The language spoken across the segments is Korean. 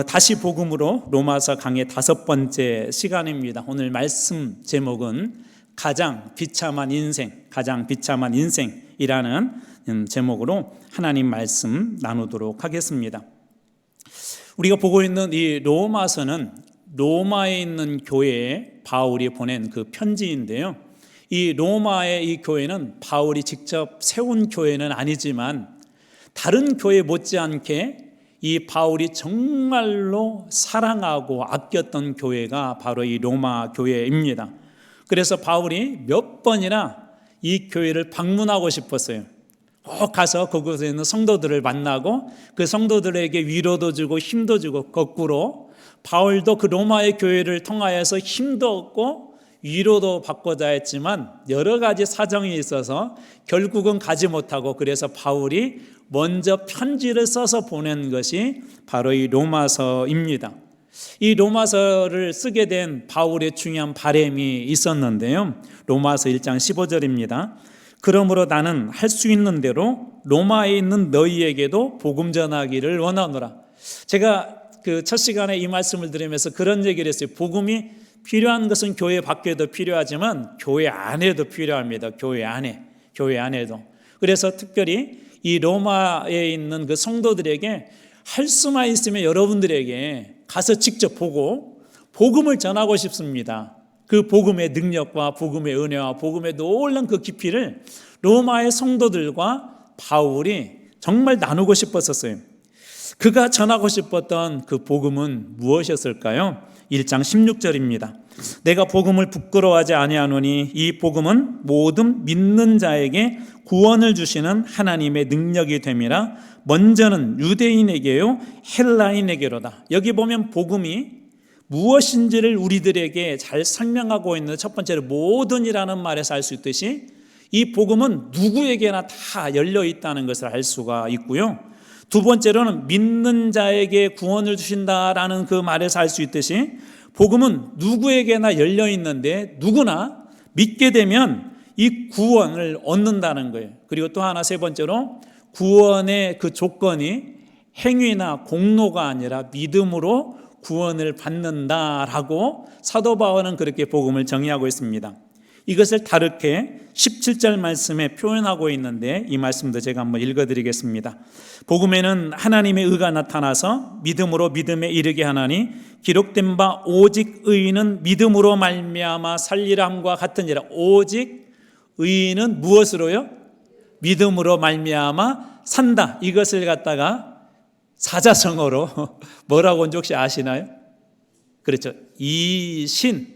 다시 복음으로 로마서 강의 5번째 시간입니다. 오늘 말씀 제목은 가장 비참한 인생이라는 제목으로 하나님 말씀 나누도록 하겠습니다. 우리가 보고 있는 이 로마서는 로마에 있는 교회에 바울이 보낸 그 편지인데요. 이 로마의 이 교회는 바울이 직접 세운 교회는 아니지만 다른 교회 못지않게 이 바울이 정말로 사랑하고 아꼈던 교회가 바로 이 로마 교회입니다. 그래서 바울이 몇 번이나 이 교회를 방문하고 싶었어요. 꼭 가서 그곳에 있는 성도들을 만나고 그 성도들에게 위로도 주고 힘도 주고, 거꾸로 바울도 그 로마의 교회를 통하여서 힘도 얻고 위로도 받고자 했지만 여러 가지 사정이 있어서 결국은 가지 못하고, 그래서 바울이 먼저 편지를 써서 보낸 것이 바로 이 로마서입니다. 이 로마서를 쓰게 된 바울의 중요한 바람이 있었는데요. 로마서 1장 15절입니다. 그러므로 나는 할 수 있는 대로 로마에 있는 너희에게도 복음 전하기를 원하노라. 제가 그 첫 시간에 이 말씀을 들으면서 그런 얘기를 했어요. 복음이 필요한 것은 교회 밖에도 필요하지만 교회 안에도 필요합니다. 교회 안에도. 그래서 특별히 이 로마에 있는 그 성도들에게 할 수만 있으면 여러분들에게 가서 직접 보고 복음을 전하고 싶습니다. 그 복음의 능력과 복음의 은혜와 복음의 놀라운 그 깊이를 로마의 성도들과 바울이 정말 나누고 싶었었어요. 그가 전하고 싶었던 그 복음은 무엇이었을까요? 1장 16절입니다. 내가 복음을 부끄러워하지 아니하노니 이 복음은 모든 믿는 자에게 구원을 주시는 하나님의 능력이 됨이라. 먼저는 유대인에게요 헬라인에게로다. 여기 보면 복음이 무엇인지를 우리들에게 잘 설명하고 있는, 첫 번째로 모든이라는 말에서 알 수 있듯이 이 복음은 누구에게나 다 열려 있다는 것을 알 수가 있고요. 두 번째로는 믿는 자에게 구원을 주신다라는 그 말에서 알 수 있듯이 복음은 누구에게나 열려 있는데 누구나 믿게 되면 이 구원을 얻는다는 거예요. 그리고 또 하나, 세 번째로 구원의 그 조건이 행위나 공로가 아니라 믿음으로 구원을 받는다라고 사도 바울은 그렇게 복음을 정의하고 있습니다. 이것을 다르게 17절 말씀에 표현하고 있는데 이 말씀도 제가 한번 읽어드리겠습니다. 복음에는 하나님의 의가 나타나서 믿음으로 믿음에 이르게 하나니 기록된 바 오직 의인은 믿음으로 말미암아 살리라 함과 같으니라. 오직 의인은 무엇으로요? 믿음으로 말미암아 산다. 이것을 갖다가 사자성어로 뭐라고 한지 혹시 아시나요? 그렇죠. 이신,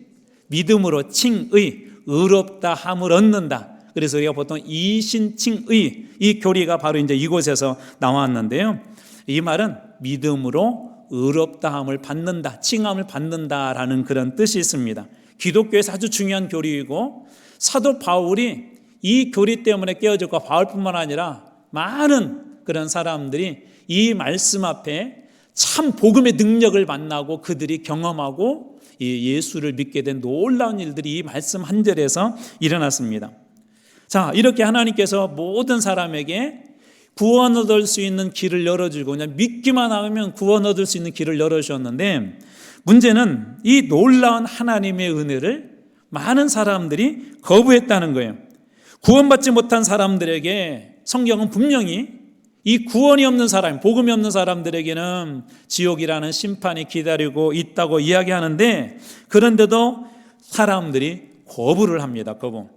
믿음으로 칭의, 의롭다 함을 얻는다. 그래서 우리가 보통 이신칭의, 이 교리가 바로 이제 이곳에서 나왔는데요. 이 말은 믿음으로 의롭다 함을 받는다, 칭함을 받는다라는 그런 뜻이 있습니다. 기독교에서 아주 중요한 교리이고, 사도 바울이 이 교리 때문에 깨어졌고, 바울뿐만 아니라 많은 그런 사람들이 이 말씀 앞에 참 복음의 능력을 만나고 그들이 경험하고 예수를 믿게 된 놀라운 일들이 이 말씀 한 절에서 일어났습니다. 자, 이렇게 하나님께서 모든 사람에게 구원 얻을 수 있는 길을 열어주고 그냥 믿기만 하면 구원 얻을 수 있는 길을 열어주셨는데, 문제는 이 놀라운 하나님의 은혜를 많은 사람들이 거부했다는 거예요. 구원받지 못한 사람들에게 성경은 분명히 이 구원이 없는 사람, 복음이 없는 사람들에게는 지옥이라는 심판이 기다리고 있다고 이야기하는데, 그런데도 사람들이 거부를 합니다. 거부.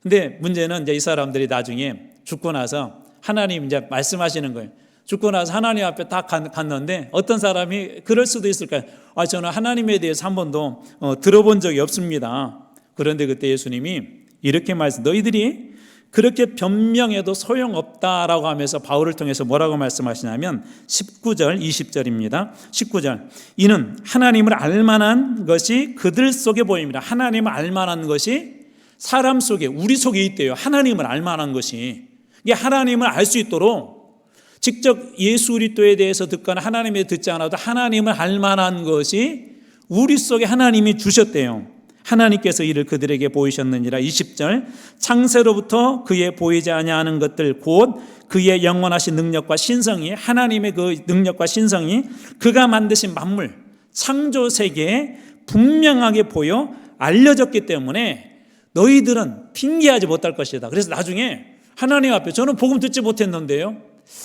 근데 문제는 이제 이 사람들이 나중에 죽고 나서 하나님 이제 말씀하시는 거예요. 죽고 나서 하나님 앞에 딱 갔는데 어떤 사람이 그럴 수도 있을까요? 저는 하나님에 대해서 한 번도 들어본 적이 없습니다. 그런데 그때 예수님이 이렇게 너희들이 그렇게 변명해도 소용없다라고 하면서 바울을 통해서 뭐라고 말씀하시냐면 19절 20절입니다. 19절, 이는 하나님을 알만한 것이 그들 속에 보입니다. 하나님을 알만한 것이 사람 속에, 우리 속에 있대요. 하나님을 알만한 것이. 이게 하나님을 알 수 있도록 직접 예수 그리스도에 대해서 듣거나 하나님에 대해서 듣지 않아도 하나님을 알만한 것이 우리 속에 하나님이 주셨대요. 하나님께서 이를 그들에게 보이셨느니라. 20절 창세로부터 그의 보이지 아니하는 것들 곧 그의 영원하신 능력과 신성이, 하나님의 그 능력과 신성이 그가 만드신 만물 창조 세계에 분명하게 보여 알려졌기 때문에 너희들은 핑계하지 못할 것이다. 그래서 나중에 하나님 앞에 저는 복음 듣지 못했는데요,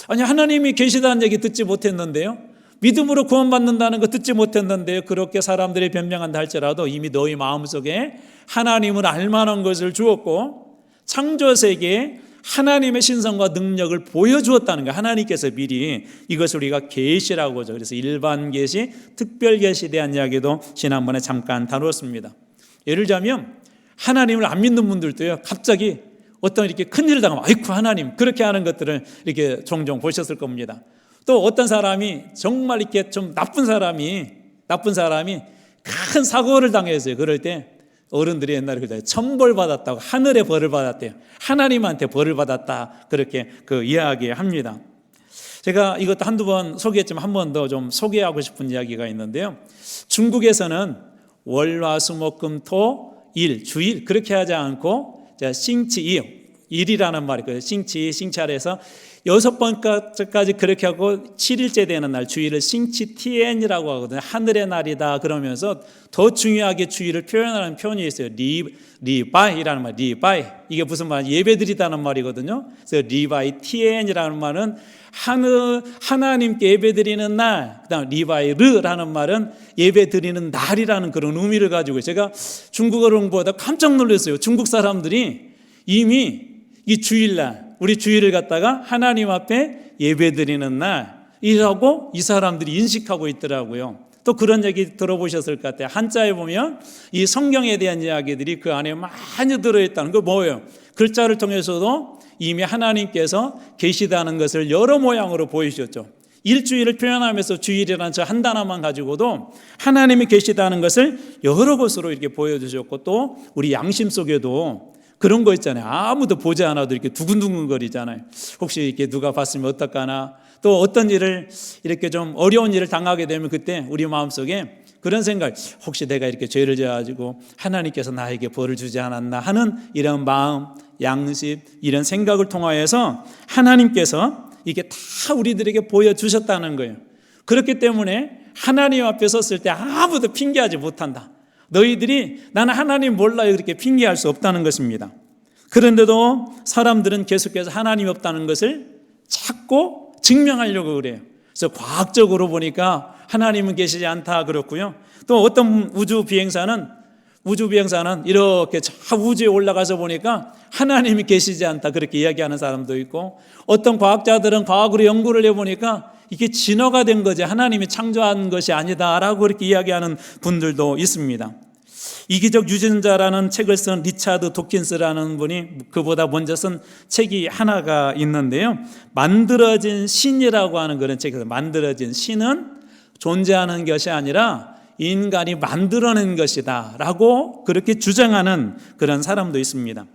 아니 하나님이 계시다는 얘기 듣지 못했는데요, 믿음으로 구원받는다는 거 듣지 못했는데요, 그렇게 사람들이 변명한다 할지라도 이미 너희 마음속에 하나님을 알만한 것을 주었고 창조세계에 하나님의 신성과 능력을 보여주었다는 거예요. 하나님께서 미리 이것을 우리가 계시라고 하죠. 그래서 일반 계시, 특별 계시에 대한 이야기도 지난번에 잠깐 다루었습니다. 예를 들자면 하나님을 안 믿는 분들도요, 갑자기 어떤 이렇게 큰일을 당하면 아이쿠 하나님, 그렇게 하는 것들을 이렇게 종종 보셨을 겁니다. 또 어떤 사람이 정말 이렇게 좀 나쁜 사람이 큰 사고를 당했어요. 그럴 때 어른들이 옛날에 그래요. 천벌 받았다고, 하늘의 벌을 받았대요. 하나님한테 벌을 받았다, 그렇게 그 이야기합니다. 제가 이것도 한두 번 소개했지만 한 번 더 좀 소개하고 싶은 이야기가 있는데요. 중국에서는 월화수목금토 일, 주일 그렇게 하지 않고 싱치 일이라는 말이 있거든요. 싱치아래서 6번까지 그렇게 하고 7일째 되는 날 주일을 싱치티엔이라고 하거든요. 하늘의 날이다 그러면서 더 중요하게 주일을 표현하는 표현이 있어요. 리바이라는 말, 리바이. 이게 무슨 말이에요? 예배드리다는 말이거든요. 그래서 리바이 티엔이라는 말은 하나님께 예배드리는 날, 그다음 리바이르라는 말은 예배드리는 날이라는 그런 의미를 가지고, 제가 중국어를 공부하다 깜짝 놀랐어요. 중국 사람들이 이미 이 주일날, 우리 주일을 갖다가 하나님 앞에 예배드리는 날이라고 이 사람들이 인식하고 있더라고요. 또 그런 얘기 들어보셨을 것 같아요. 한자에 보면 이 성경에 대한 이야기들이 그 안에 많이 들어있다는 거 뭐예요? 글자를 통해서도 이미 하나님께서 계시다는 것을 여러 모양으로 보이셨죠. 일주일을 표현하면서 주일이라는 저 한 단어만 가지고도 하나님이 계시다는 것을 여러 것으로 이렇게 보여주셨고, 또 우리 양심 속에도 그런 거 있잖아요. 아무도 보지 않아도 이렇게 두근두근 거리잖아요. 혹시 이렇게 누가 봤으면 어떡하나. 또 어떤 일을 이렇게 좀 어려운 일을 당하게 되면 그때 우리 마음속에 그런 생각, 혹시 내가 이렇게 죄를 지어가지고 하나님께서 나에게 벌을 주지 않았나 하는 이런 마음, 양심, 이런 생각을 통하여서 하나님께서 이게 다 우리들에게 보여주셨다는 거예요. 그렇기 때문에 하나님 앞에 섰을 때 아무도 핑계하지 못한다. 너희들이 나는 하나님 몰라요 그렇게 핑계할 수 없다는 것입니다. 그런데도 사람들은 계속해서 하나님이 없다는 것을 찾고 증명하려고 그래요. 그래서 과학적으로 보니까 하나님은 계시지 않다 그렇고요. 또 어떤 우주 비행사는 이렇게 저 우주에 올라가서 보니까 하나님이 계시지 않다 그렇게 이야기하는 사람도 있고, 어떤 과학자들은 과학으로 연구를 해보니까 이게 진화가 된 거지 하나님이 창조한 것이 아니다라고 그렇게 이야기하는 분들도 있습니다. 이기적 유전자라는 책을 쓴 리차드 도킨스라는 분이 그보다 먼저 쓴 책이 하나가 있는데요, 만들어진 신이라고 하는 그런 책에서, 만들어진 신은 존재하는 것이 아니라 인간이 만들어낸 것이다 라고 그렇게 주장하는 그런 사람도 있습니다.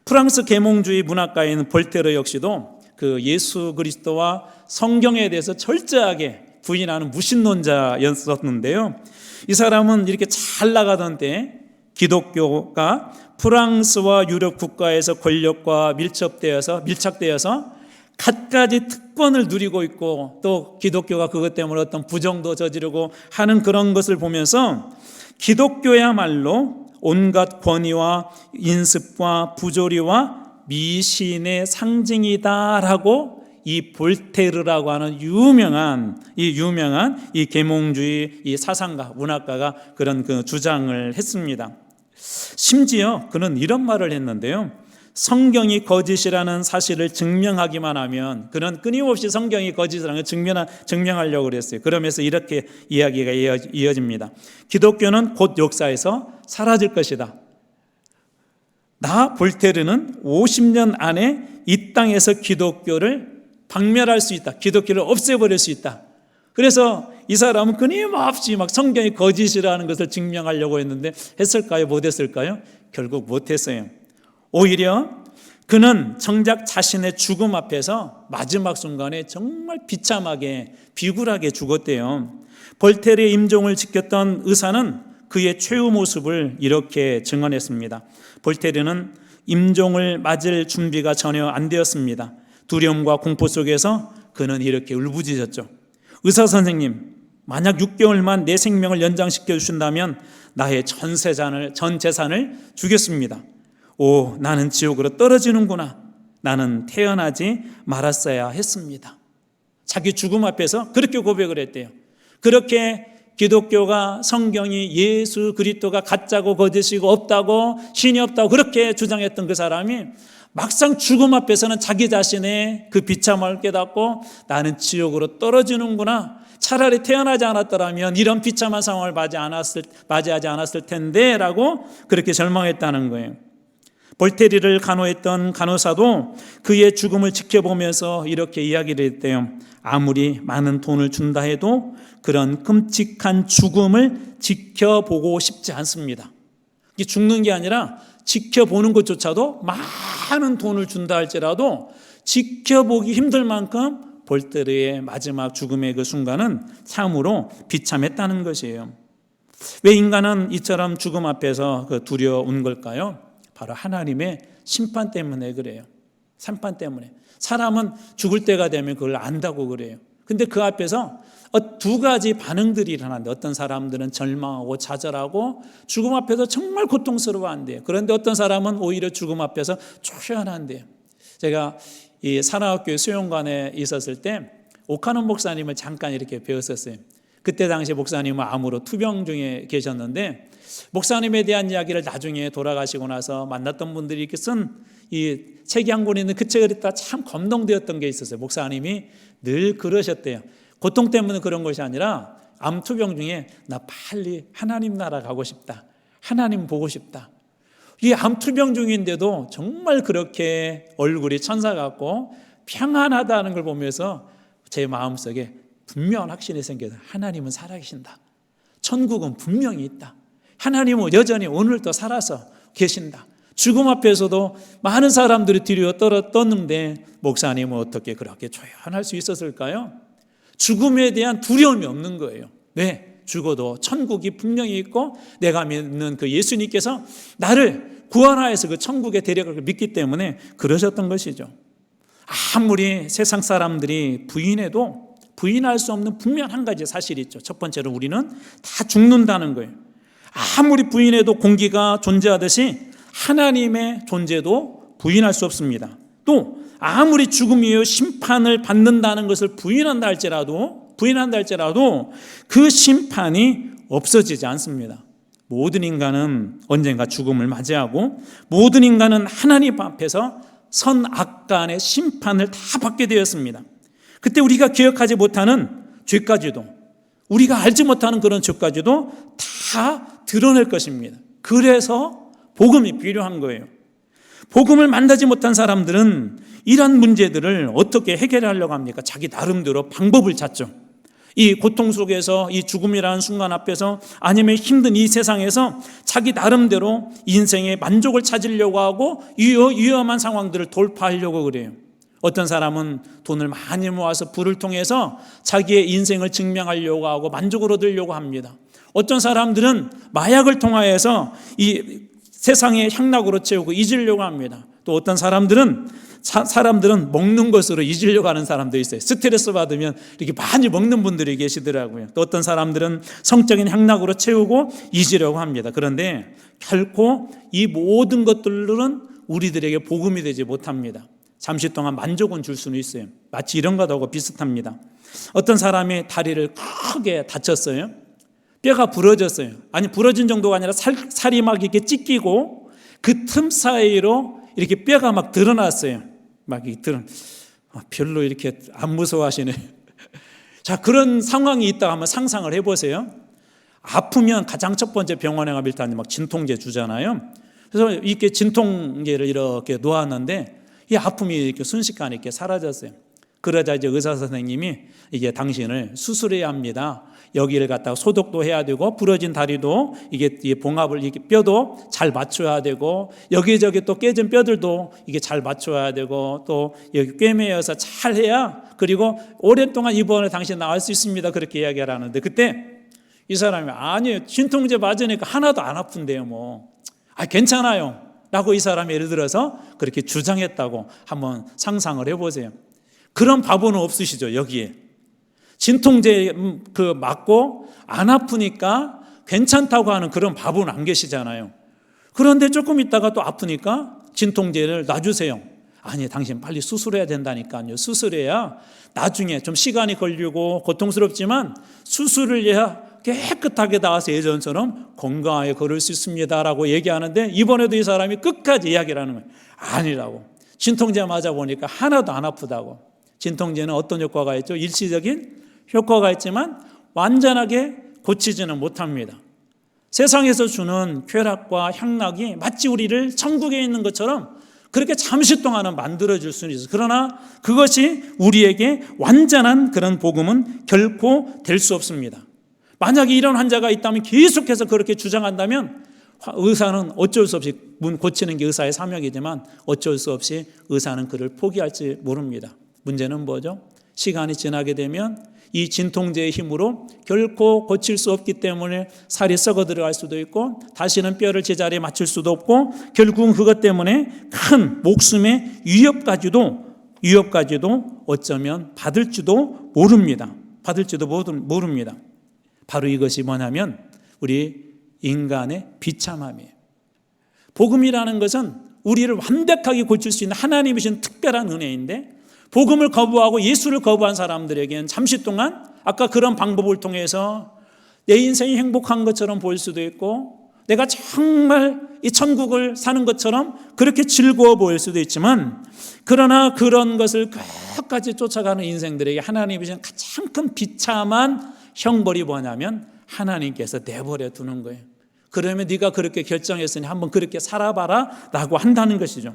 프랑스 계몽주의 문학가인 볼테르 역시도 그 예수 그리스도와 성경에 대해서 철저하게 부인하는 무신론자였었는데요, 이 사람은 이렇게 잘 나가던 때 기독교가 프랑스와 유럽 국가에서 권력과 밀착되어서 갖가지 특권을 누리고 있고, 또 기독교가 그것 때문에 어떤 부정도 저지르고 하는 그런 것을 보면서 기독교야말로 온갖 권위와 인습과 부조리와 미신의 상징이다라고 이 볼테르라고 하는 유명한 이 계몽주의 이 사상가, 문학가가 그런 그 주장을 했습니다. 심지어 그는 이런 말을 했는데요, 성경이 거짓이라는 사실을 증명하기만 하면, 그는 끊임없이 성경이 거짓이라는 걸 증명하려고 그랬어요. 그러면서 이렇게 이야기가 이어집니다. 기독교는 곧 역사에서 사라질 것이다. 나 볼테르는 50년 안에 이 땅에서 기독교를 박멸할 수 있다. 기독교를 없애버릴 수 있다. 그래서 이 사람은 끊임없이 막 성경이 거짓이라는 것을 증명하려고 했는데 했을까요? 못했을까요? 결국 못했어요. 오히려 그는 정작 자신의 죽음 앞에서 마지막 순간에 정말 비참하게 비굴하게 죽었대요. 볼테르의 임종을 지켰던 의사는 그의 최후 모습을 이렇게 증언했습니다. 볼테르는 임종을 맞을 준비가 전혀 안 되었습니다. 두려움과 공포 속에서 그는 이렇게 울부짖었죠. 의사 선생님, 만약 6개월만 내 생명을 연장시켜 주신다면 나의 전 재산을 주겠습니다. 오, 나는 지옥으로 떨어지는구나. 나는 태어나지 말았어야 했습니다. 자기 죽음 앞에서 그렇게 고백을 했대요. 그렇게 기독교가, 성경이 예수 그리스도가 가짜고 거짓이고 없다고, 신이 없다고 그렇게 주장했던 그 사람이 막상 죽음 앞에서는 자기 자신의 그 비참함을 깨닫고 나는 지옥으로 떨어지는구나. 차라리 태어나지 않았더라면 이런 비참한 상황을 맞이하지 않았을 텐데 라고 그렇게 절망했다는 거예요. 볼테르를 간호했던 간호사도 그의 죽음을 지켜보면서 이렇게 이야기를 했대요. 아무리 많은 돈을 준다 해도 그런 끔찍한 죽음을 지켜보고 싶지 않습니다. 이게 죽는 게 아니라 지켜보는 것조차도 많은 돈을 준다 할지라도 지켜보기 힘들 만큼 볼테르의 마지막 죽음의 그 순간은 참으로 비참했다는 것이에요. 왜 인간은 이처럼 죽음 앞에서 두려운 걸까요? 바로 하나님의 심판 때문에 그래요. 심판 때문에. 사람은 죽을 때가 되면 그걸 안다고 그래요. 근데 그 앞에서 두 가지 반응들이 일어나는데 어떤 사람들은 절망하고 좌절하고 죽음 앞에서 정말 고통스러워한대요. 그런데 어떤 사람은 오히려 죽음 앞에서 초연한대요. 제가 이 산하학교 수용관에 있었을 때 오카논 목사님을 잠깐 이렇게 배웠었어요. 그때 당시 목사님은 암으로 투병 중에 계셨는데 목사님에 대한 이야기를 나중에 돌아가시고 나서 만났던 분들이 이렇게 쓴 이 책이 한 권 있는 그 책을 읽다 참 감동되었던 게 있었어요. 목사님이 늘 그러셨대요. 고통 때문에 그런 것이 아니라 암 투병 중에 나 빨리 하나님 나라 가고 싶다. 하나님 보고 싶다. 이 암 투병 중인데도 정말 그렇게 얼굴이 천사 같고 평안하다는 걸 보면서 제 마음속에 분명한 확신이 생겨서 하나님은 살아계신다. 천국은 분명히 있다. 하나님은 여전히 오늘도 살아서 계신다. 죽음 앞에서도 많은 사람들이 뒤로 떴는데 목사님은 어떻게 그렇게 조연할 수 있었을까요? 죽음에 대한 두려움이 없는 거예요. 왜? 죽어도 천국이 분명히 있고 내가 믿는 그 예수님께서 나를 구원하여서 그 천국에 데려갈 걸 믿기 때문에 그러셨던 것이죠. 아무리 세상 사람들이 부인해도 부인할 수 없는 분명 한 가지 사실이 있죠. 첫 번째로 우리는 다 죽는다는 거예요. 아무리 부인해도 공기가 존재하듯이 하나님의 존재도 부인할 수 없습니다. 또 아무리 죽음 이후 심판을 받는다는 것을 부인한다 할지라도 그 심판이 없어지지 않습니다. 모든 인간은 언젠가 죽음을 맞이하고 모든 인간은 하나님 앞에서 선악 간의 심판을 다 받게 되었습니다. 그때 우리가 기억하지 못하는 죄까지도 우리가 알지 못하는 그런 죄까지도 다 드러낼 것입니다. 그래서 복음이 필요한 거예요. 복음을 만나지 못한 사람들은 이런 문제들을 어떻게 해결하려고 합니까? 자기 나름대로 방법을 찾죠. 이 고통 속에서 이 죽음이라는 순간 앞에서 아니면 힘든 이 세상에서 자기 나름대로 인생의 만족을 찾으려고 하고 위험한 상황들을 돌파하려고 그래요. 어떤 사람은 돈을 많이 모아서 부를 통해서 자기의 인생을 증명하려고 하고 만족을 얻으려고 합니다. 어떤 사람들은 마약을 통하여서 이 세상의 향락으로 채우고 잊으려고 합니다. 또 어떤 사람들은 먹는 것으로 잊으려고 하는 사람도 있어요. 스트레스 받으면 이렇게 많이 먹는 분들이 계시더라고요. 또 어떤 사람들은 성적인 향락으로 채우고 잊으려고 합니다. 그런데 결코 이 모든 것들은 우리들에게 복음이 되지 못합니다. 잠시 동안 만족은 줄 수는 있어요. 마치 이런 것하고 비슷합니다. 어떤 사람이 다리를 크게 다쳤어요. 뼈가 부러졌어요. 아니 부러진 정도가 아니라 살이 막 이렇게 찢기고 그 틈 사이로 이렇게 뼈가 막 드러났어요. 막 이렇게 별로 이렇게 안 무서워하시네. 자, 그런 상황이 있다 하면 상상을 해보세요. 아프면 가장 첫 번째 병원에 가면 일단 막 진통제 주잖아요. 그래서 이렇게 진통제를 이렇게 놓았는데 이 아픔이 이렇게 순식간에 이렇게 사라졌어요. 그러자 이제 의사 선생님이 이게 당신을 수술해야 합니다. 여기를 갖다가 소독도 해야 되고 부러진 다리도 이게 봉합을 이게 뼈도 잘 맞춰야 되고 여기저기 또 깨진 뼈들도 이게 잘 맞춰야 되고 또 여기 꿰매어서 잘 해야 그리고 오랫동안 입원을 당신 나을 수 있습니다. 그렇게 이야기를 하는데 그때 이 사람이 아니에요, 진통제 맞으니까 하나도 안 아픈데요 뭐. 괜찮아요 라고 이 사람이 예를 들어서 그렇게 주장했다고 한번 상상을 해보세요. 그런 바보는 없으시죠 여기에. 진통제 맞고 안 아프니까 괜찮다고 하는 그런 바보는 안 계시잖아요. 그런데 조금 있다가 또 아프니까 진통제를 놔주세요. 아니, 당신 빨리 수술해야 된다니까요. 수술해야 나중에 좀 시간이 걸리고 고통스럽지만 수술을 해야 깨끗하게 나와서 예전처럼 건강하게 걸을 수 있습니다 라고 얘기하는데, 이번에도 이 사람이 끝까지 이야기를 하는 거예요. 아니라고. 진통제 맞아보니까 하나도 안 아프다고. 진통제는 어떤 효과가 있죠? 일시적인 효과가 있지만 완전하게 고치지는 못합니다. 세상에서 주는 쾌락과 향락이 마치 우리를 천국에 있는 것처럼 그렇게 잠시 동안은 만들어줄 수는 있어요. 그러나 그것이 우리에게 완전한 그런 복음은 결코 될 수 없습니다. 만약에 이런 환자가 있다면 계속해서 그렇게 주장한다면 의사는 어쩔 수 없이, 문 고치는 게 의사의 사명이지만 어쩔 수 없이 의사는 그를 포기할지 모릅니다. 문제는 뭐죠? 시간이 지나게 되면 이 진통제의 힘으로 결코 고칠 수 없기 때문에 살이 썩어 들어갈 수도 있고 다시는 뼈를 제자리에 맞출 수도 없고 결국은 그것 때문에 큰 목숨의 위협까지도 어쩌면 받을지도 모릅니다. 바로 이것이 뭐냐면 우리 인간의 비참함이에요. 복음이라는 것은 우리를 완벽하게 고칠 수 있는 하나님이 주신 특별한 은혜인데, 복음을 거부하고 예수를 거부한 사람들에게는 잠시 동안 아까 그런 방법을 통해서 내 인생이 행복한 것처럼 보일 수도 있고 내가 정말 이 천국을 사는 것처럼 그렇게 즐거워 보일 수도 있지만, 그러나 그런 것을 끝까지 쫓아가는 인생들에게 하나님이 주신 가장 큰 비참한 형벌이 뭐냐면 하나님께서 내버려 두는 거예요. 그러면 네가 그렇게 결정했으니 한번 그렇게 살아봐라 라고 한다는 것이죠.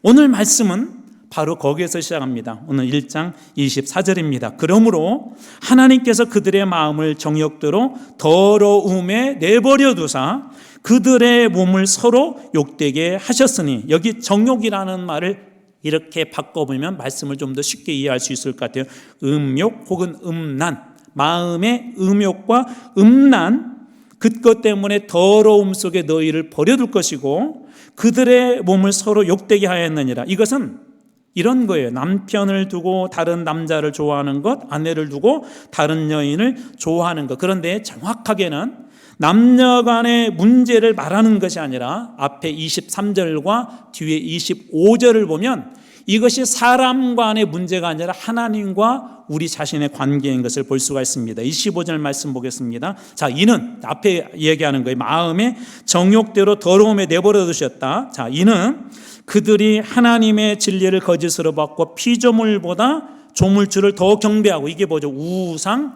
오늘 말씀은 바로 거기에서 시작합니다. 오늘 1장 24절입니다. 그러므로 하나님께서 그들의 마음을 정욕대로 더러움에 내버려 두사 그들의 몸을 서로 욕되게 하셨으니, 여기 정욕이라는 말을 이렇게 바꿔보면 말씀을 좀 더 쉽게 이해할 수 있을 것 같아요. 음욕 혹은 음란, 마음의 음욕과 음란, 그것 때문에 더러움 속에 너희를 버려둘 것이고 그들의 몸을 서로 욕되게 하였느니라. 이것은 이런 거예요. 남편을 두고 다른 남자를 좋아하는 것, 아내를 두고 다른 여인을 좋아하는 것. 그런데 정확하게는 남녀 간의 문제를 말하는 것이 아니라 앞에 23절과 뒤에 25절을 보면 이것이 사람 간의 문제가 아니라 하나님과 우리 자신의 관계인 것을 볼 수가 있습니다. 25절 말씀 보겠습니다. 자, 이는 앞에 얘기하는 거예요. 마음의 정욕대로 더러움에 내버려 두셨다. 자, 이는 그들이 하나님의 진리를 거짓으로 받고 피조물보다 조물주를 더 경배하고, 이게 뭐죠? 우상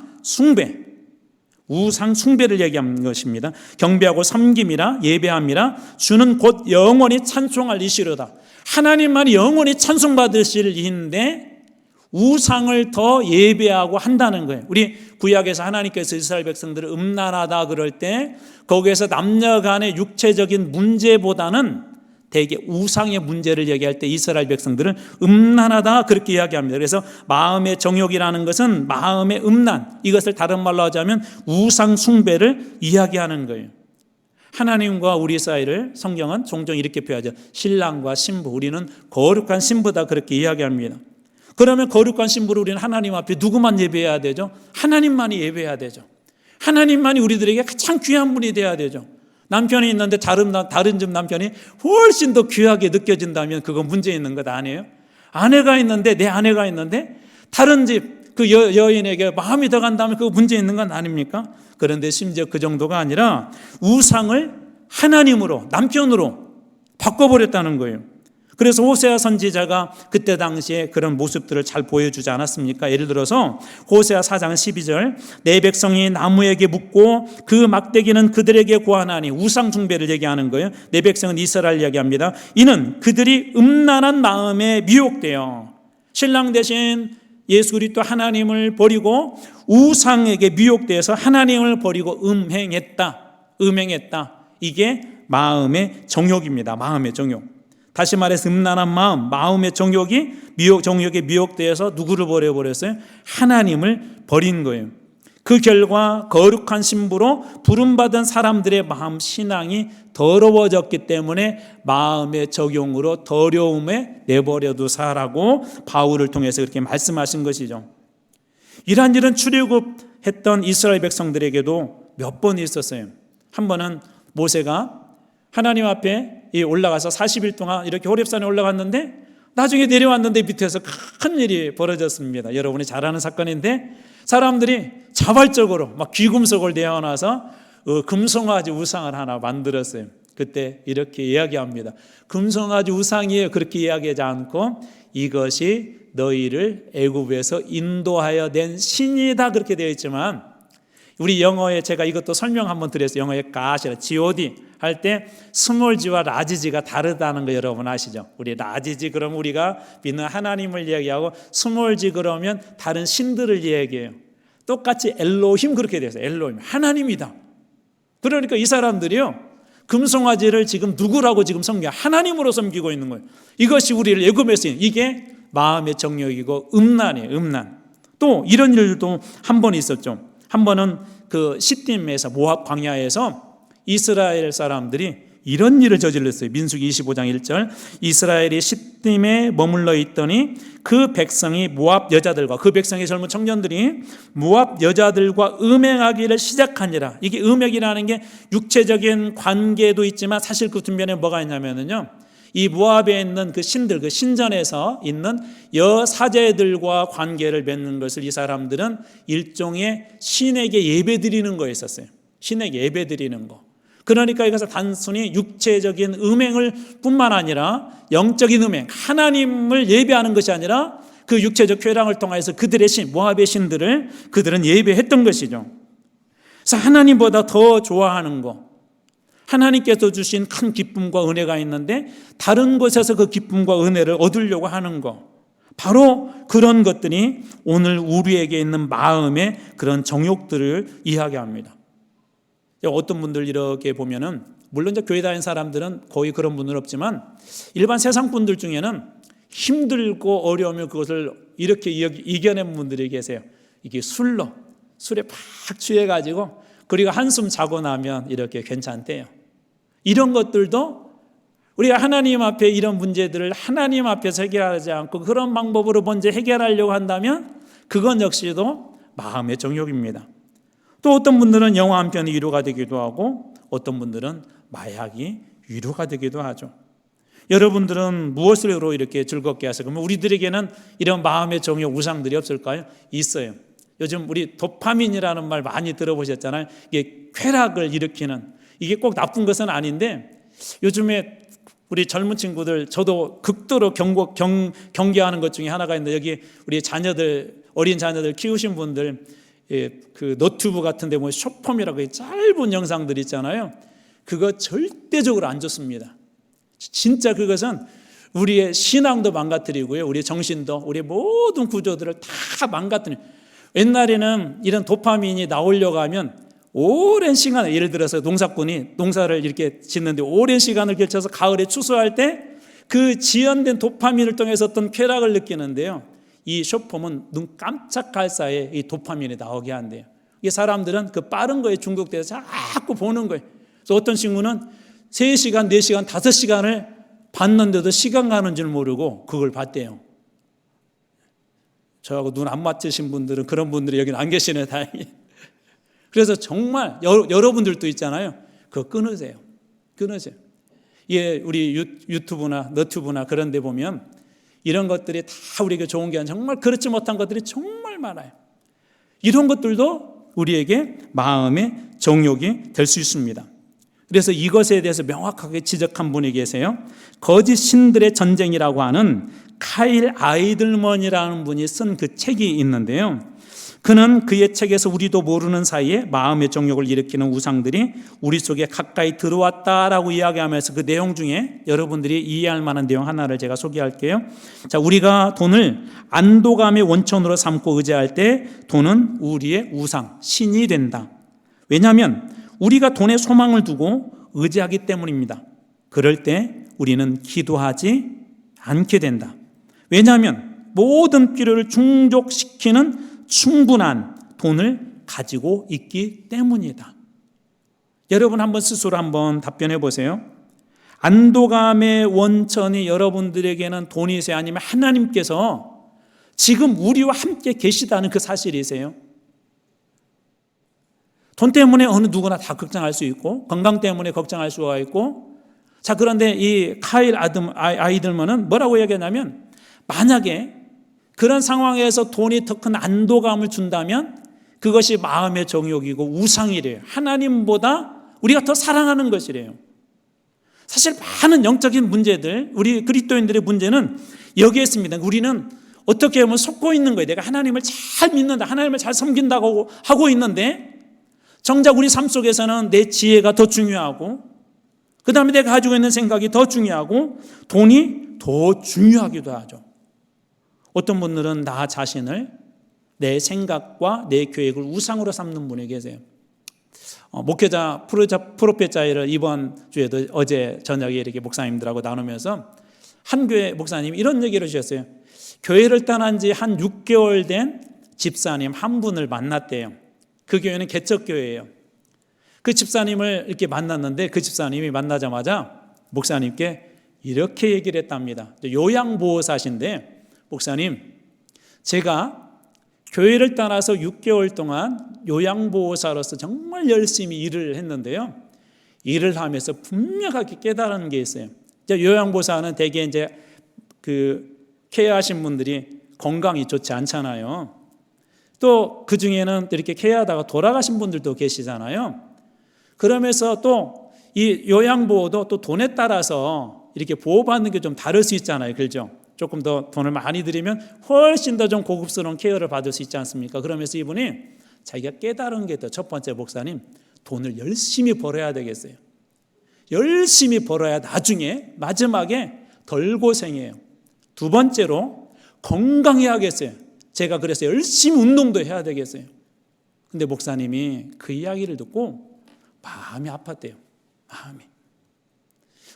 숭배를 얘기하는 것입니다. 경배하고 섬김이라 예배함이라 주는 곧 영원히 찬송할 이시로다. 하나님만이 영원히 찬송받으실 이인데 우상을 더 예배하고 한다는 거예요. 우리 구약에서 하나님께서 이스라엘 백성들을 음란하다 그럴 때 거기에서 남녀 간의 육체적인 문제보다는 대개 우상의 문제를 얘기할 때 이스라엘 백성들은 음란하다 그렇게 이야기합니다. 그래서 마음의 정욕이라는 것은 마음의 음란, 이것을 다른 말로 하자면 우상 숭배를 이야기하는 거예요. 하나님과 우리 사이를 성경은 종종 이렇게 표현하죠. 신랑과 신부, 우리는 거룩한 신부다 그렇게 이야기합니다. 그러면 거룩한 신부를 우리는 하나님 앞에 누구만 예배해야 되죠? 하나님만이 예배해야 되죠. 하나님만이 우리들에게 가장 귀한 분이 돼야 되죠. 남편이 있는데 다른 집 남편이 훨씬 더 귀하게 느껴진다면 그건 문제 있는 것 아니에요? 아내가 있는데, 내 아내가 있는데 다른 집 그 여인에게 마음이 더 간다면 그거 문제 있는 건 아닙니까? 그런데 심지어 그 정도가 아니라 우상을 하나님으로, 남편으로 바꿔버렸다는 거예요. 그래서 호세아 선지자가 그때 당시에 그런 모습들을 잘 보여주지 않았습니까? 예를 들어서 호세아 4장 12절, 내 백성이 나무에게 묻고 그 막대기는 그들에게 고하나니, 우상 숭배를 얘기하는 거예요. 내 백성은 이스라엘 이야기합니다. 이는 그들이 음란한 마음에 미혹되어, 신랑 대신 예수 그리스도 하나님을 버리고 우상에게 미혹되어서 하나님을 버리고 음행했다. 이게 마음의 정욕입니다. 마음의 정욕. 다시 말해서 음란한 마음의 정욕에 미혹되어서 누구를 버려버렸어요? 하나님을 버린 거예요. 그 결과 거룩한 신부로 부름받은 사람들의 마음 신앙이 더러워졌기 때문에 마음의 적용으로 더러움에 내버려 두사라고 바울을 통해서 그렇게 말씀하신 것이죠. 이러한 일은 출애굽했던 이스라엘 백성들에게도 몇 번 있었어요. 한 번은 모세가 하나님 앞에 올라가서 40일 동안 이렇게 호렙산에 올라갔는데 나중에 내려왔는데 밑에서 큰 일이 벌어졌습니다. 여러분이 잘 아는 사건인데 사람들이 자발적으로 막 귀금속을 내어놔서 금송아지 우상을 하나 만들었어요. 그때 이렇게 이야기합니다. 금송아지 우상이에요. 그렇게 이야기하지 않고 이것이 너희를 애굽에서 인도하여 낸 신이다 그렇게 되어 있지만 우리 영어에 제가 이것도 설명 한번 드렸어요. 영어에 God이라 G-O-D 할 때 스몰 G와 라지 G가 다르다는 거 여러분 아시죠? 우리 라지 G 그러면 우리가 믿는 하나님을 이야기하고 스몰 G 그러면 다른 신들을 이야기해요. 똑같이 엘로힘 그렇게 돼서 엘로힘 하나님이다. 그러니까 이 사람들이요 금송아지를 지금 누구라고 지금 섬겨 하나님으로 섬기고 있는 거예요. 이것이 우리를 애굽에서 이게 마음의 정욕이고 음란이에요. 음란. 또 이런 일도 한 번 있었죠. 한 번은 그 시딤에서 모압 광야에서 이스라엘 사람들이 이런 일을 저질렀어요. 민수기 25장 1절 이스라엘이 시딤에 머물러 있더니 그 백성이 모압 여자들과 그 백성의 젊은 청년들이 모압 여자들과 음행하기를 시작하니라. 이게 음행이라는 게 육체적인 관계도 있지만 사실 그 뒷면에 뭐가 있냐면요 이 모압에 있는 그 신들, 그 신전에서 있는 여사제들과 관계를 맺는 것을 이 사람들은 일종의 신에게 예배드리는 거였었어요. 신에게 예배드리는 거. 그러니까 이것은 단순히 육체적인 음행을 뿐만 아니라 영적인 음행, 하나님을 예배하는 것이 아니라 그 육체적 쾌락을 통해서 그들의 신, 모압의 신들을 그들은 예배했던 것이죠. 그래서 하나님보다 더 좋아하는 거, 하나님께서 주신 큰 기쁨과 은혜가 있는데 다른 곳에서 그 기쁨과 은혜를 얻으려고 하는 것, 바로 그런 것들이 오늘 우리에게 있는 마음의 그런 정욕들을 이야기합니다. 어떤 분들 이렇게 보면은 물론 이제 교회 다니는 사람들은 거의 그런 분은 없지만 일반 세상 분들 중에는 힘들고 어려우면 그것을 이렇게 이겨낸 분들이 계세요. 이게 술에 팍 취해가지고 그리고 한숨 자고 나면 이렇게 괜찮대요. 이런 것들도 우리가 하나님 앞에 이런 문제들을 하나님 앞에서 해결하지 않고 그런 방법으로 먼저 해결하려고 한다면 그건 역시도 마음의 정욕입니다. 또 어떤 분들은 영화 한 편이 위로가 되기도 하고 어떤 분들은 마약이 위로가 되기도 하죠. 여러분들은 무엇으로 이렇게 즐겁게 하세요? 그러면 우리들에게는 이런 마음의 정욕 우상들이 없을까요? 있어요. 요즘 우리 도파민이라는 말 많이 들어보셨잖아요. 이게 쾌락을 일으키는, 이게 꼭 나쁜 것은 아닌데 요즘에 우리 젊은 친구들, 저도 극도로 경계하는 것 중에 하나가 있는데 여기 우리 자녀들, 어린 자녀들 키우신 분들 그 너튜브 같은데 뭐 숏폼이라고 짧은 영상들 있잖아요. 그거 절대적으로 안 좋습니다. 진짜 그것은 우리의 신앙도 망가뜨리고요, 우리의 정신도, 우리의 모든 구조들을 다 망가뜨리는. 옛날에는 이런 도파민이 나오려고 하면 오랜 시간, 예를 들어서 농사꾼이 농사를 이렇게 짓는데 오랜 시간을 걸쳐서 가을에 추수할 때 그 지연된 도파민을 통해서 어떤 쾌락을 느끼는데요, 이 숏폼은 눈 깜짝할 사이에 이 도파민이 나오게 한대요. 이 사람들은 그 빠른 거에 중독돼서 자꾸 보는 거예요. 그래서 어떤 친구는 3시간, 4시간, 5시간을 봤는데도 시간 가는 줄 모르고 그걸 봤대요. 저하고 눈 안 맞으신 분들은, 그런 분들이 여기는 안 계시네, 다행히. 그래서 정말 여러분들도 있잖아요. 그거 끊으세요. 끊으세요. 예, 우리 유튜브나 너튜브나 그런 데 보면 이런 것들이 다 우리에게 좋은 게 아니라 정말 그렇지 못한 것들이 정말 많아요. 이런 것들도 우리에게 마음의 정욕이 될 수 있습니다. 그래서 이것에 대해서 명확하게 지적한 분이 계세요. 거짓 신들의 전쟁이라고 하는 카일 아이들먼이라는 분이 쓴 그 책이 있는데요, 그는 그의 책에서 우리도 모르는 사이에 마음의 정욕을 일으키는 우상들이 우리 속에 가까이 들어왔다라고 이야기하면서 그 내용 중에 여러분들이 이해할 만한 내용 하나를 제가 소개할게요. 자, 우리가 돈을 안도감의 원천으로 삼고 의지할 때 돈은 우리의 우상, 신이 된다. 왜냐하면 우리가 돈에 소망을 두고 의지하기 때문입니다. 그럴 때 우리는 기도하지 않게 된다. 왜냐하면 모든 필요를 충족시키는 충분한 돈을 가지고 있기 때문이다. 여러분 한번 스스로 한번 답변해 보세요. 안도감의 원천이 여러분들에게는 돈이세요? 아니면 하나님께서 지금 우리와 함께 계시다는 그 사실이세요? 돈 때문에 어느 누구나 다 걱정할 수 있고, 건강 때문에 걱정할 수가 있고, 자, 그런데 이 카일 아이들만은 뭐라고 얘기하냐면, 만약에 그런 상황에서 돈이 더 큰 안도감을 준다면 그것이 마음의 정욕이고 우상이래요. 하나님보다 우리가 더 사랑하는 것이래요. 사실 많은 영적인 문제들, 우리 그리스도인들의 문제는 여기에 있습니다. 우리는 어떻게 보면 속고 있는 거예요. 내가 하나님을 잘 믿는다, 하나님을 잘 섬긴다고 하고 있는데 정작 우리 삶 속에서는 내 지혜가 더 중요하고, 그 다음에 내가 가지고 있는 생각이 더 중요하고, 돈이 더 중요하기도 하죠. 어떤 분들은 나 자신을, 내 생각과 내 계획을 우상으로 삼는 분이 계세요. 목회자 프로페트 자이를 이번 주에도 어제 저녁에 이렇게 목사님들하고 나누면서 한 교회 목사님이 이런 얘기를 주셨어요. 교회를 떠난 지 한 6개월 된 집사님 한 분을 만났대요. 그 교회는 개척교회예요. 그 집사님을 이렇게 만났는데 그 집사님이 만나자마자 목사님께 이렇게 얘기를 했답니다. 요양보호사신데, 목사님, 제가 교회를 떠나서 6개월 동안 요양보호사로서 정말 열심히 일을 했는데요. 일을 하면서 분명하게 깨달은 게 있어요. 요양보호사는 대개 이제 케어하신 분들이 건강이 좋지 않잖아요. 또 그 중에는 이렇게 케어하다가 돌아가신 분들도 계시잖아요. 그러면서 또 이 요양보호도 또 돈에 따라서 이렇게 보호받는 게 좀 다를 수 있잖아요. 그렇죠? 조금 더 돈을 많이 들이면 훨씬 더 좀 고급스러운 케어를 받을 수 있지 않습니까? 그러면서 이분이 자기가 깨달은 게 더 첫 번째, 목사님, 돈을 열심히 벌어야 되겠어요. 열심히 벌어야 나중에 마지막에 덜 고생해요. 두 번째로 건강해야겠어요. 제가 그래서 열심히 운동도 해야 되겠어요. 근데 목사님이 그 이야기를 듣고 마음이 아팠대요. 마음이.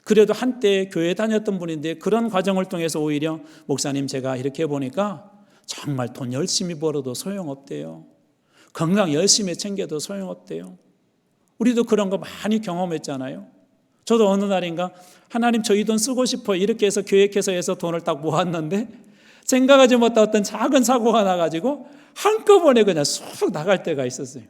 그래도 한때 교회 다녔던 분인데 그런 과정을 통해서 오히려 목사님, 제가 이렇게 해보니까 정말 돈 열심히 벌어도 소용없대요. 건강 열심히 챙겨도 소용없대요. 우리도 그런 거 많이 경험했잖아요. 저도 어느 날인가 하나님, 저희 돈 쓰고 싶어요, 이렇게 해서 계획해서 해서 돈을 딱 모았는데 생각하지 못한 어떤 작은 사고가 나가지고 한꺼번에 그냥 쑥 나갈 때가 있었어요.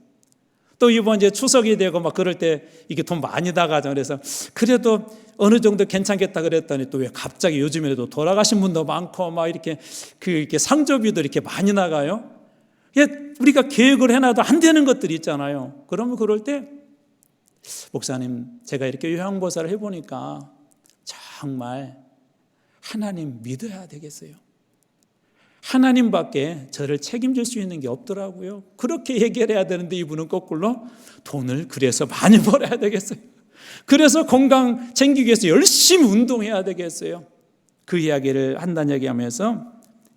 또 이번 이제 추석이 되고 막 그럴 때 이게 돈 많이 나가죠. 그래서 그래도 어느 정도 괜찮겠다 그랬더니 또 왜 갑자기 요즘에도 돌아가신 분도 많고 막 이렇게 이렇게 상조비도 이렇게 많이 나가요. 우리가 계획을 해놔도 안 되는 것들이 있잖아요. 그러면 그럴 때 목사님, 제가 이렇게 요양보호사를 해보니까 정말 하나님 믿어야 되겠어요. 하나님밖에 저를 책임질 수 있는 게 없더라고요. 그렇게 얘기를 해야 되는데 이분은 거꾸로 돈을 그래서 많이 벌어야 되겠어요. 그래서 건강 챙기기 위해서 열심히 운동해야 되겠어요. 그 이야기를 한다는 얘기하면서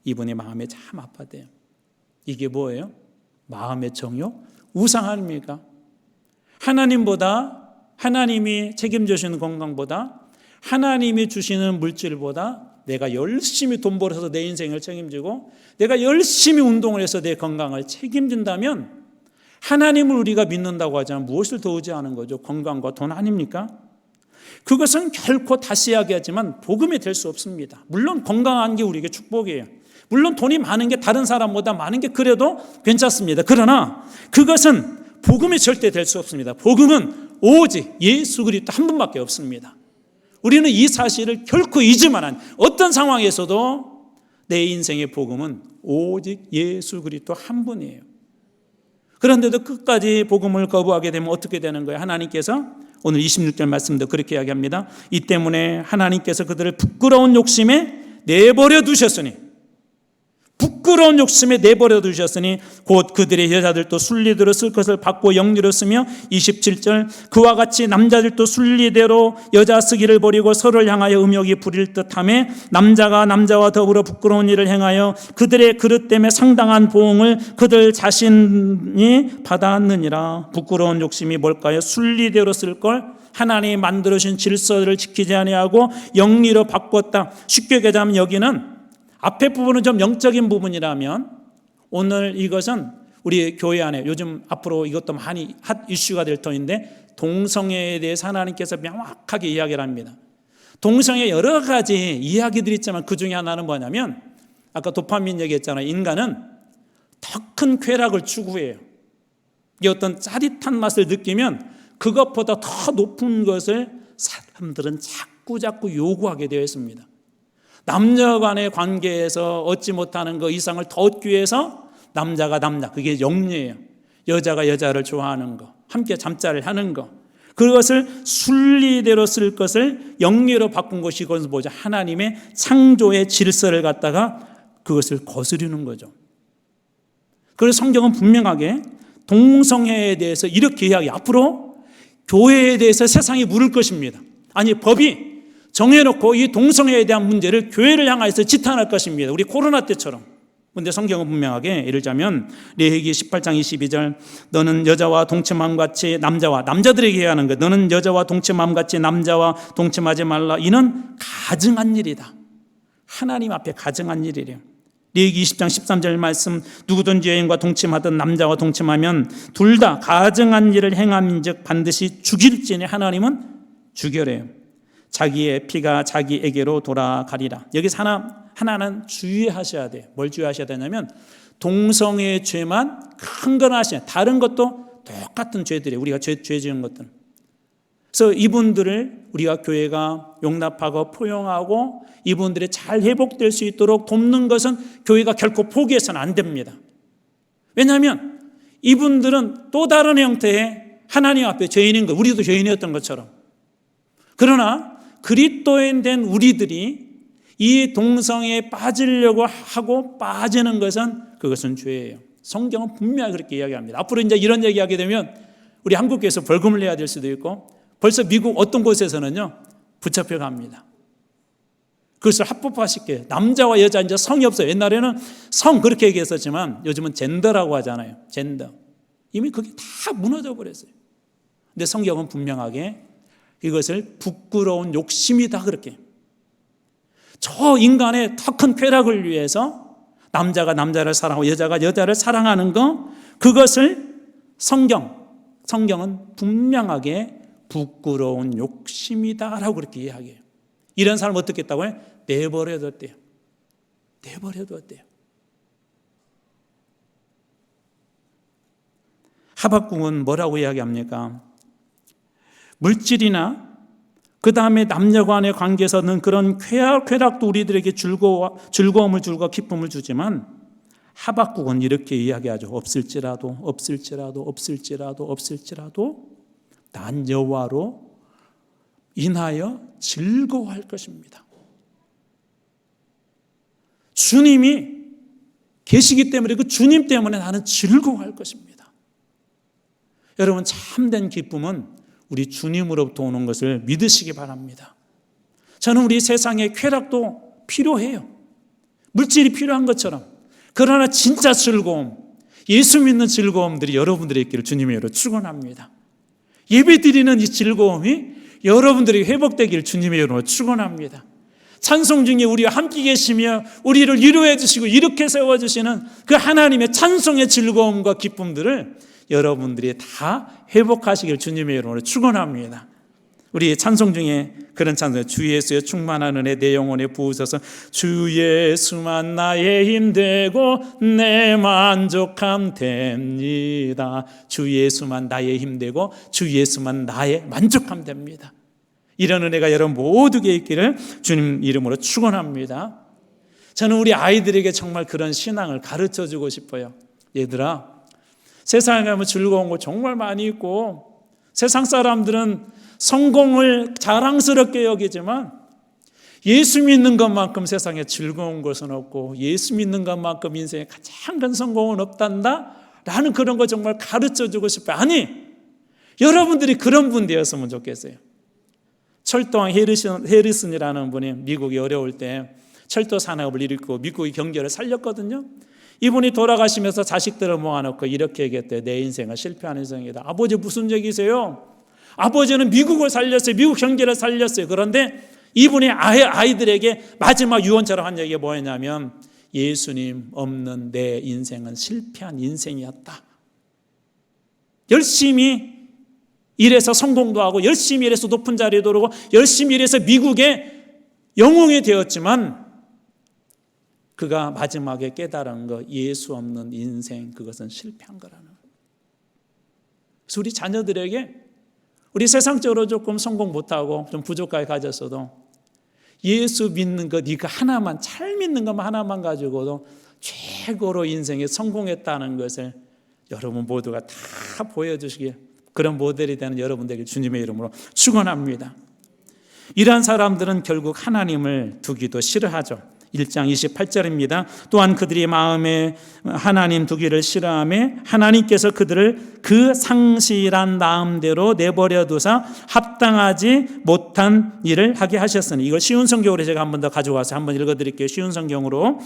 이분의 마음이 참 아팠대요. 이게 뭐예요? 마음의 정욕? 우상 아닙니까? 하나님보다, 하나님이 책임져 주시는 건강보다, 하나님이 주시는 물질보다 내가 열심히 돈 벌어서 내 인생을 책임지고 내가 열심히 운동을 해서 내 건강을 책임진다면 하나님을 우리가 믿는다고 하자면 무엇을 더 의지하는 거죠? 건강과 돈 아닙니까? 그것은 결코 다시 이야기하지만 복음이 될 수 없습니다. 물론 건강한 게 우리에게 축복이에요. 물론 돈이 많은 게 다른 사람보다 많은 게 그래도 괜찮습니다. 그러나 그것은 복음이 절대 될 수 없습니다. 복음은 오직 예수 그리스도 한 분밖에 없습니다. 우리는 이 사실을 결코 잊으면 안, 어떤 상황에서도 내 인생의 복음은 오직 예수 그리스도 한 분이에요. 그런데도 끝까지 복음을 거부하게 되면 어떻게 되는 거예요? 하나님께서 오늘 26절 말씀도 그렇게 이야기합니다. 이 때문에 하나님께서 그들을 부끄러운 욕심에 내버려 두셨으니, 부끄러운 욕심에 내버려 두셨으니 곧 그들의 여자들도 순리대로 쓸 것을 받고 영리로 쓰며, 27절, 그와 같이 남자들도 순리대로 여자 쓰기를 버리고 서로를 향하여 음욕이 부릴 듯하며 남자가 남자와 더불어 부끄러운 일을 행하여 그들의 그릇 때문에 상당한 보응을 그들 자신이 받았느니라. 부끄러운 욕심이 뭘까요? 순리대로 쓸 걸 하나님이 만들어주신 질서를 지키지 아니하고 영리로 바꿨다. 쉽게 얘기하자면 여기는 앞에 부분은 좀 영적인 부분이라면 오늘 이것은 우리 교회 안에 요즘 앞으로 이것도 많이 핫 이슈가 될 터인데 동성애에 대해서 하나님께서 명확하게 이야기를 합니다. 동성애 여러 가지 이야기들이 있지만 그 중에 하나는 뭐냐면 아까 도파민 얘기했잖아요. 인간은 더 큰 쾌락을 추구해요. 이게 어떤 짜릿한 맛을 느끼면 그것보다 더 높은 것을 사람들은 자꾸 요구하게 되어 있습니다. 남녀 간의 관계에서 얻지 못하는 그 이상을 더 얻기 위해서 남자가 남자, 그게 영리예요. 여자가 여자를 좋아하는 거, 함께 잠자를 하는 거, 그것을 순리대로 쓸 것을 영리로 바꾼 것이 이것은 뭐죠? 하나님의 창조의 질서를 갖다가 그것을 거스르는 거죠. 그래서 성경은 분명하게 동성애에 대해서 이렇게 이야기, 앞으로 교회에 대해서 세상이 물을 것입니다. 아니, 법이 정해놓고 이 동성애에 대한 문제를 교회를 향해서 지탄할 것입니다. 우리 코로나 때처럼. 그런데 성경은 분명하게, 예를 들자면 레위기 18장 22절, 너는 여자와 동침함같이 남자들에게 해야 하는 것, 너는 여자와 동침함같이 남자와 동침하지 말라. 이는 가증한 일이다. 하나님 앞에 가증한 일이래요. 레위기 20장 13절 말씀, 누구든지 여인과 동침하든 남자와 동침하면 둘 다 가증한 일을 행함인즉 반드시 죽일지니 하나님은 죽여래요. 자기의 피가 자기에게로 돌아가리라. 여기서 하나는 주의하셔야 돼요. 뭘 주의하셔야 되냐면 동성애의 죄만 큰 건 하시냐, 다른 것도 똑같은 죄들이에요. 우리가 죄 지은 것들. 그래서 이분들을 우리가 교회가 용납하고 포용하고 이분들이 잘 회복될 수 있도록 돕는 것은 교회가 결코 포기해서는 안 됩니다. 왜냐하면 이분들은 또 다른 형태의 하나님 앞에 죄인인 거, 우리도 죄인이었던 것처럼. 그러나 그리스도인 된 우리들이 이 동성애에 빠지려고 하고 빠지는 것은 그것은 죄예요. 성경은 분명히 그렇게 이야기합니다. 앞으로 이제 이런 얘기하게 되면 우리 한국에서 벌금을 내야 될 수도 있고, 벌써 미국 어떤 곳에서는요 붙잡혀 갑니다. 그것을 합법화시켜요. 남자와 여자 이제 성이 없어요. 옛날에는 성 그렇게 얘기했었지만 요즘은 젠더라고 하잖아요. 젠더. 이미 그게 다 무너져 버렸어요. 근데 성경은 분명하게 이것을 부끄러운 욕심이다 그렇게. 저 인간의 더 큰 쾌락을 위해서 남자가 남자를 사랑하고 여자가 여자를 사랑하는 거, 그것을 성경은 분명하게 부끄러운 욕심이다라고 그렇게 이야기해요. 이런 사람 어떻게 했다고요? 내버려뒀대요. 내버려뒀대요. 하박국은 뭐라고 이야기합니까? 물질이나 그 다음에 남녀 간의 관계에서는 그런 쾌락도 우리들에게 즐거움을 주고 기쁨을 주지만 하박국은 이렇게 이야기하죠. 없을지라도 난 여호와로 인하여 즐거워할 것입니다. 주님이 계시기 때문에, 그 주님 때문에 나는 즐거워할 것입니다. 여러분, 참된 기쁨은 우리 주님으로부터 오는 것을 믿으시기 바랍니다. 저는 우리 세상에 쾌락도 필요해요. 물질이 필요한 것처럼. 그러나 진짜 즐거움, 예수 믿는 즐거움들이 여러분들의 있기를 주님의 이름으로 축원합니다. 예배 드리는 이 즐거움이 여러분들이 회복되기를 주님의 이름으로 축원합니다. 찬송 중에 우리와 함께 계시며 우리를 위로해 주시고 이렇게 세워주시는 그 하나님의 찬송의 즐거움과 기쁨들을 여러분들이 다 회복하시길 주님의 이름으로 축원합니다. 우리 찬송 중에 그런 찬송, 주 예수의 충만한 은혜 내 영혼에 부으소서. 주 예수만 나의 힘되고 내 만족함 됩니다. 주 예수만 나의 힘되고 주 예수만 나의 만족함 됩니다. 이런 은혜가 여러분 모두에게 있기를 주님 이름으로 축원합니다. 저는 우리 아이들에게 정말 그런 신앙을 가르쳐주고 싶어요. 얘들아, 세상에 가면 즐거운 거 정말 많이 있고 세상 사람들은 성공을 자랑스럽게 여기지만 예수 믿는 것만큼 세상에 즐거운 것은 없고 예수 믿는 것만큼 인생에 가장 큰 성공은 없단다 라는 그런 거 정말 가르쳐주고 싶어요. 아니, 여러분들이 그런 분 되었으면 좋겠어요. 철도왕 해리슨이라는 분이 미국이 어려울 때 철도 산업을 일으키고 미국의 경제를 살렸거든요. 이분이 돌아가시면서 자식들을 모아놓고 이렇게 얘기했대요. 내 인생은 실패한 인생이다. 아버지 무슨 얘기세요? 아버지는 미국을 살렸어요. 미국 경제를 살렸어요. 그런데 이분이 아이들에게 마지막 유언처럼 한 얘기가 뭐였냐면 예수님 없는 내 인생은 실패한 인생이었다. 열심히 일해서 성공도 하고 열심히 일해서 높은 자리에 오르고 열심히 일해서 미국의 영웅이 되었지만 그가 마지막에 깨달은 거, 예수 없는 인생, 그것은 실패한 거라는 거예요. 그래서 우리 자녀들에게 우리 세상적으로 조금 성공 못하고 좀 부족하게 가졌어도 예수 믿는 것, 네가 하나만, 잘 믿는 것만 하나만 가지고도 최고로 인생에 성공했다는 것을 여러분 모두가 다 보여주시길, 그런 모델이 되는 여러분들에게 주님의 이름으로 축원합니다. 이러한 사람들은 결국 하나님을 두기도 싫어하죠. 1장 28절입니다. 또한 그들이 마음에 하나님 두기를 싫어하며 하나님께서 그들을 그 상실한 마음대로 내버려 두사 합당하지 못한 일을 하게 하셨으니, 이걸 쉬운 성경으로 제가 한 번 더 가져와서 한번 읽어드릴게요. 쉬운 성경으로.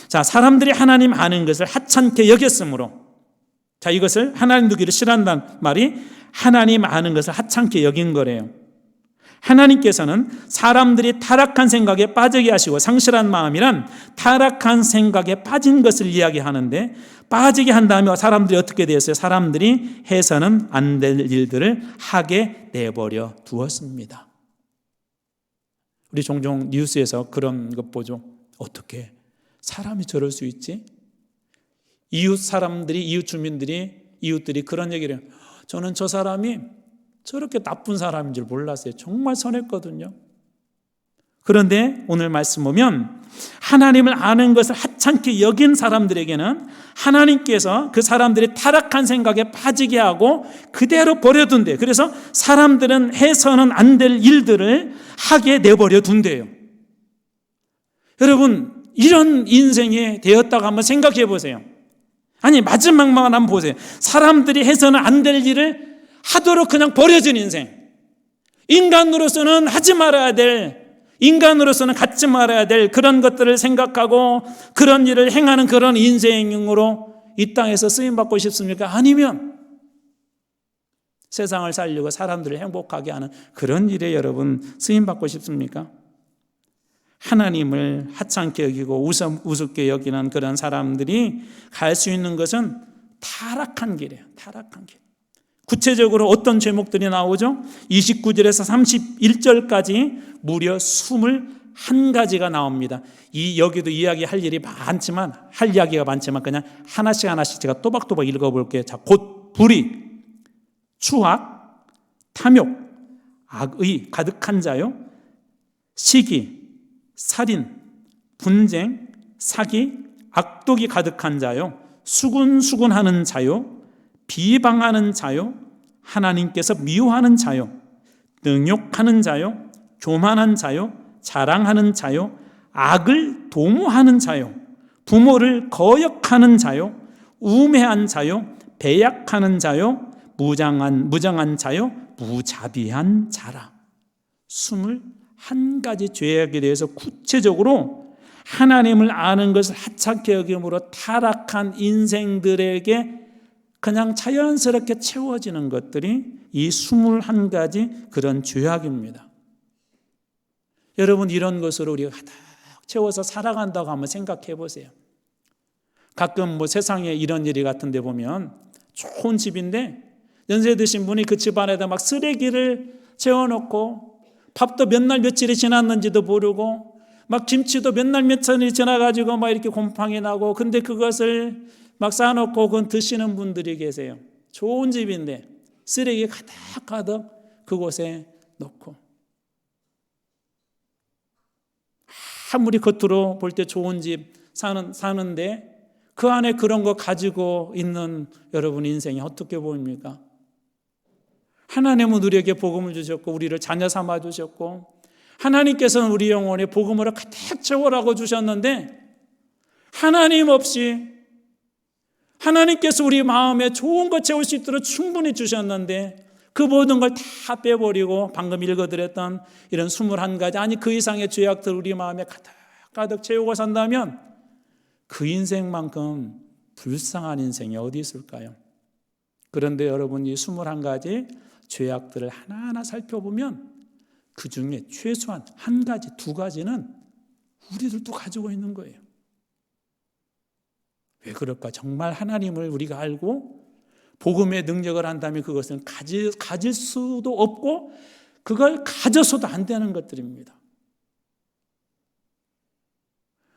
자, 사람들이 하나님 아는 것을 하찮게 여겼으므로, 자, 이것을 하나님 두기를 싫어한다는 말이 하나님 아는 것을 하찮게 여긴 거래요. 하나님께서는 사람들이 타락한 생각에 빠지게 하시고, 상실한 마음이란 타락한 생각에 빠진 것을 이야기하는데, 빠지게 한 다음에 사람들이 어떻게 되었어요? 사람들이 해서는 안 될 일들을 하게 내버려 두었습니다. 우리 종종 뉴스에서 그런 것 보죠. 어떻게 사람이 저럴 수 있지? 이웃 사람들이, 이웃 주민들이, 이웃들이 그런 얘기를 해요. 저는 저 사람이 저렇게 나쁜 사람인 줄 몰랐어요. 정말 선했거든요. 그런데 오늘 말씀 보면 하나님을 아는 것을 하찮게 여긴 사람들에게는 하나님께서 그 사람들이 타락한 생각에 빠지게 하고 그대로 버려둔대요. 그래서 사람들은 해서는 안 될 일들을 하게 내버려 둔대요. 여러분, 이런 인생이 되었다고 한번 생각해 보세요. 아니, 마지막만 한번 보세요. 사람들이 해서는 안 될 일을 하도록 그냥 버려진 인생. 인간으로서는 하지 말아야 될, 인간으로서는 갖지 말아야 될 그런 것들을 생각하고 그런 일을 행하는 그런 인생으로 이 땅에서 쓰임받고 싶습니까? 아니면 세상을 살리고 사람들을 행복하게 하는 그런 일에 여러분 쓰임받고 싶습니까? 하나님을 하찮게 여기고 우습게 여기는 그런 사람들이 갈 수 있는 것은 타락한 길이에요. 타락한 길. 구체적으로 어떤 제목들이 나오죠? 29절에서 31절까지 무려 21가지가 나옵니다. 여기도 이야기할 일이 많지만, 할 이야기가 많지만 그냥 하나씩 제가 또박또박 읽어볼게요. 자, 곧 불의, 추악, 탐욕, 악의 가득한 자요, 시기, 살인, 분쟁, 사기, 악독이 가득한 자요, 수군수군하는 자요, 비방하는 자요, 하나님께서 미워하는 자요, 능욕하는 자요, 교만한 자요, 자랑하는 자요, 악을 도모하는 자요, 부모를 거역하는 자요, 우매한 자요, 배약하는 자요, 무정한 자요, 무자비한 자라. 21가지 죄악에 대해서 구체적으로 하나님을 아는 것을 하찮게 여김으로 타락한 인생들에게 그냥 자연스럽게 채워지는 것들이 이 21가지 그런 죄악입니다. 여러분, 이런 것으로 우리가 가득 채워서 살아간다고 한번 생각해 보세요. 가끔 세상에 이런 일이 같은데 보면 좋은 집인데 연세 드신 분이 그 집안에다 막 쓰레기를 채워놓고 밥도 몇 날 며칠이 지났는지도 모르고 막 김치도 몇 날 며칠이 지나가지고 막 이렇게 곰팡이 나고, 근데 그것을 막 쌓아놓고 그건 드시는 분들이 계세요. 좋은 집인데 쓰레기 가득 그곳에 놓고, 아무리 겉으로 볼 때 좋은 집 사는데 그 안에 그런 거 가지고 있는 여러분 인생이 어떻게 보입니까? 하나님은 우리에게 복음을 주셨고 우리를 자녀 삼아 주셨고 하나님께서는 우리 영혼에 복음으로 가득 채워라고 주셨는데, 하나님 없이 하나님께서 우리 마음에 좋은 것 채울 수 있도록 충분히 주셨는데 그 모든 걸 다 빼버리고 방금 읽어드렸던 이런 21가지, 아니 그 이상의 죄악들 우리 마음에 가득 채우고 산다면 그 인생만큼 불쌍한 인생이 어디 있을까요? 그런데 여러분, 이 21가지 죄악들을 하나하나 살펴보면 그 중에 최소한 1가지, 2가지는 우리들도 가지고 있는 거예요. 왜 그럴까? 정말 하나님을 우리가 알고 복음의 능력을 한다면 그것은 가질 수도 없고 그걸 가져서도 안 되는 것들입니다.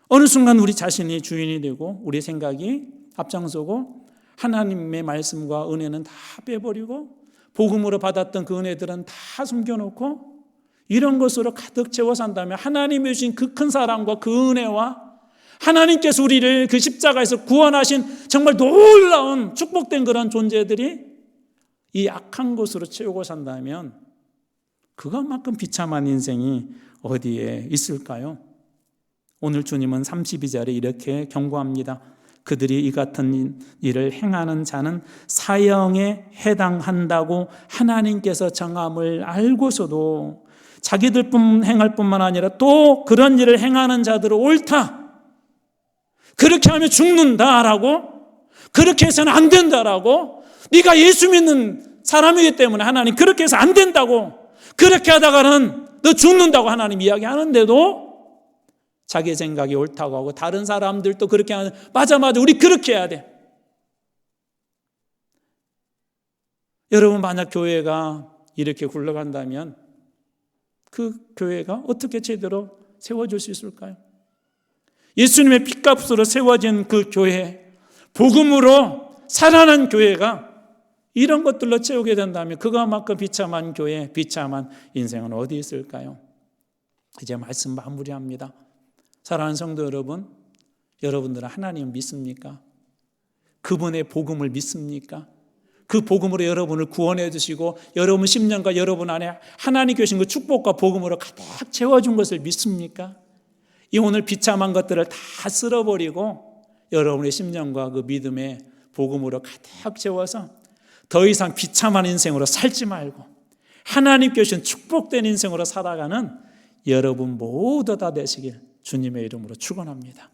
어느 순간 우리 자신이 주인이 되고 우리 생각이 앞장서고 하나님의 말씀과 은혜는 다 빼버리고 복음으로 받았던 그 은혜들은 다 숨겨놓고 이런 것으로 가득 채워 산다면 하나님이 주신 그 큰 사랑과 그 은혜와 하나님께서 우리를 그 십자가에서 구원하신 정말 놀라운 축복된 그런 존재들이 이 악한 곳으로 채우고 산다면 그것만큼 비참한 인생이 어디에 있을까요? 오늘 주님은 32절에 이렇게 경고합니다. 그들이 이 같은 일을 행하는 자는 사형에 해당한다고 하나님께서 정함을 알고서도 자기들뿐 행할 뿐만 아니라 또 그런 일을 행하는 자들은 옳다, 그렇게 하면 죽는다라고, 그렇게 해서는 안 된다라고, 네가 예수 믿는 사람이기 때문에 하나님 그렇게 해서 안 된다고, 그렇게 하다가는 너 죽는다고 하나님 이야기하는데도 자기 생각이 옳다고 하고 다른 사람들도 그렇게 하는, 맞아 우리 그렇게 해야 돼. 여러분, 만약 교회가 이렇게 굴러간다면 그 교회가 어떻게 제대로 세워질 수 있을까요? 예수님의 핏값으로 세워진 그 교회, 복음으로 살아난 교회가 이런 것들로 채우게 된다면 그것만큼 비참한 교회, 비참한 인생은 어디 있을까요? 이제 말씀 마무리합니다. 사랑하는 성도 여러분, 여러분들은 하나님 믿습니까? 그분의 복음을 믿습니까? 그 복음으로 여러분을 구원해 주시고 여러분 10년과 여러분 안에 하나님 계신 그 축복과 복음으로 가득 채워준 것을 믿습니까? 이 오늘 비참한 것들을 다 쓸어버리고 여러분의 10년과 그 믿음의 복음으로 가득 채워서 더 이상 비참한 인생으로 살지 말고 하나님께 주신 축복된 인생으로 살아가는 여러분 모두 다 되시길 주님의 이름으로 축원합니다.